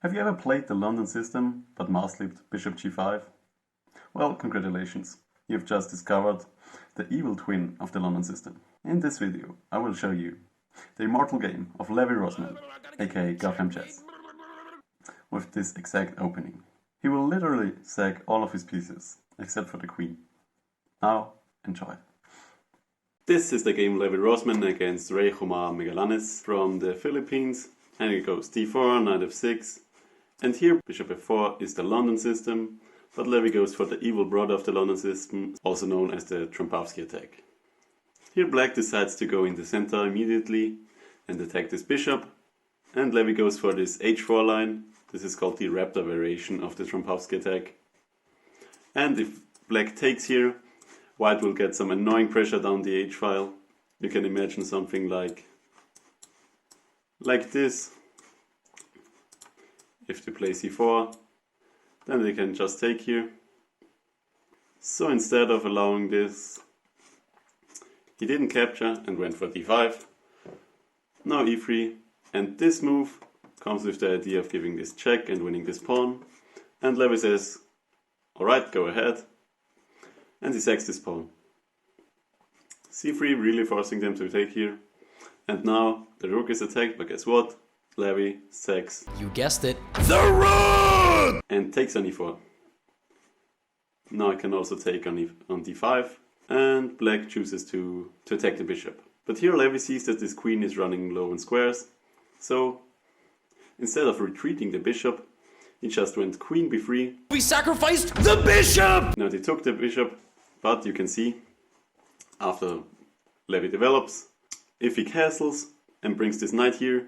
Have you ever played the London system but mouse-slipped bishop g5? Well, congratulations, you've just discovered the evil twin of the London system. In this video I will show you the immortal game of Levy Rozman, aka GothamChess, with this exact opening. He will literally sack all of his pieces, except for the queen. Now, enjoy. This is the game Levy Rozman against Rey Jomar Magallanes from the Philippines. And it goes d4, knight f6. And here bishop f4 is the London system, but Levy goes for the evil brother of the London system, also known as the Trompowsky attack. Here black decides to go in the center immediately and attack this bishop. And Levy goes for this h4 line. This is called the raptor variation of the Trompowsky attack. And if black takes here, white will get some annoying pressure down the h-file. You can imagine something like this. If they play c4, then they can just take here. So instead of allowing this, he didn't capture and went for d5. Now e3, and this move comes with the idea of giving this check and winning this pawn. And Levy says, alright, go ahead. And he sacks this pawn. c3 really forcing them to take here. And now the rook is attacked, but guess what? Levy sacks. You guessed it. The rook! And takes on e4. Now I can also take on d5. And black chooses to attack the bishop. But here Levy sees that this queen is running low in squares. So instead of retreating the bishop, he just went queen b3. We sacrificed the bishop! Now they took the bishop, but you can see, after Levy develops, if he castles and brings this knight here,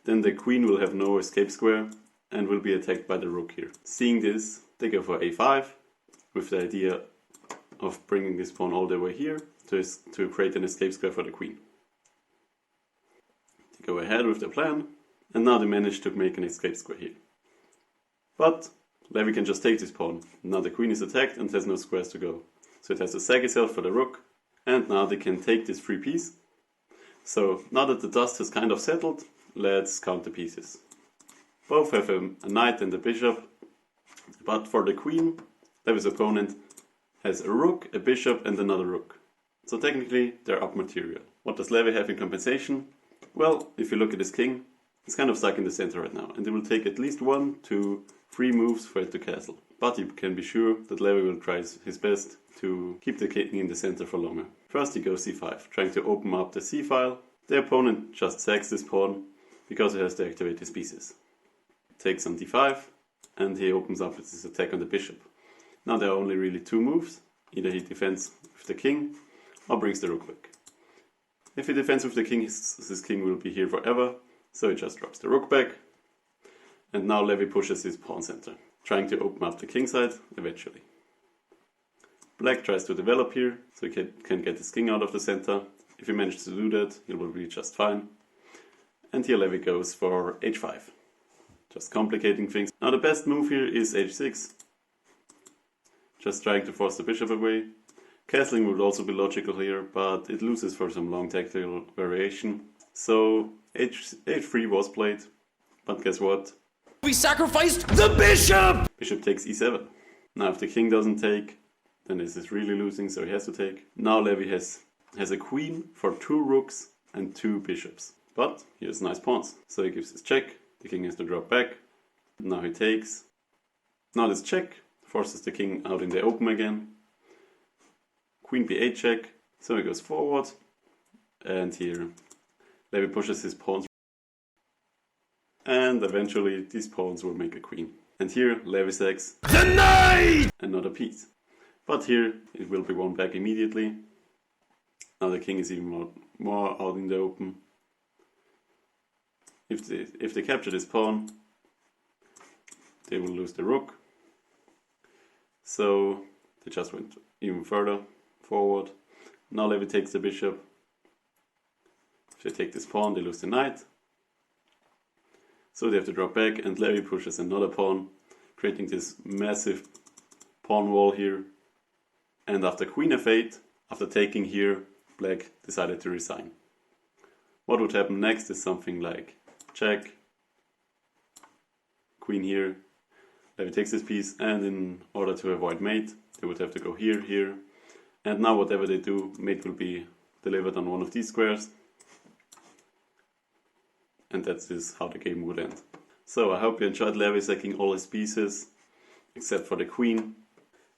then the queen will have no escape square and will be attacked by the rook here. Seeing this, they go for a5, with the idea of bringing this pawn all the way here to create an escape square for the queen. They go ahead with the plan, and now they manage to make an escape square here. But Levy can just take this pawn. Now the queen is attacked and has no squares to go. So it has to sack itself for the rook, and now they can take this free piece. So now that the dust has kind of settled, let's count the pieces. Both have a knight and a bishop, but for the queen, Levy's opponent has a rook, a bishop and another rook. So technically they're up material. What does Levy have in compensation? Well, if you look at his king, it's kind of stuck in the center right now, and it will take at least 1 to 3 moves for it to castle. But you can be sure that Levy will try his best to keep the king in the center for longer. First he goes c5, trying to open up the c-file. The opponent just sacks this pawn because he has to activate his pieces. Takes on d5, and he opens up with his attack on the bishop. Now there are only really 2 moves. Either he defends with the king or brings the rook back. If he defends with the king, his king will be here forever, so he just drops the rook back. And now Levy pushes his pawn center, trying to open up the king side eventually. Black tries to develop here, so he can get his king out of the center. If he manages to do that, he will be just fine. And here Levy goes for h5, just complicating things. Now the best move here is h6, just trying to force the bishop away. Castling would also be logical here, but it loses for some long tactical variation. So h3 was played, but guess what? We sacrificed the bishop! Bishop takes e7. Now if the king doesn't take, then this is really losing, so he has to take. Now Levy has a queen for 2 rooks and 2 bishops. But he has nice pawns, so he gives his check, the king has to drop back. Now he takes. Now this check forces the king out in the open again. Queen b8 check, so he goes forward. And here Levy pushes his pawns. And eventually these pawns will make a queen. And here Levy sacks the knight! Another piece. But here it will be won back immediately. Now the king is even more out in the open. If they capture this pawn, they will lose the rook. So they just went even further forward. Now Levy takes the bishop. If they take this pawn, they lose the knight. So they have to drop back, and Levy pushes another pawn, creating this massive pawn wall here. And after queen f8, after taking here, black decided to resign. What would happen next is something like check, queen here. Levy takes this piece, and in order to avoid mate, they would have to go here, here. And now whatever they do, mate will be delivered on one of these squares. And that is how the game would end. So I hope you enjoyed Levy sacking all his pieces, except for the queen.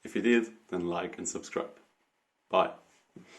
If you did, then like and subscribe. Bye.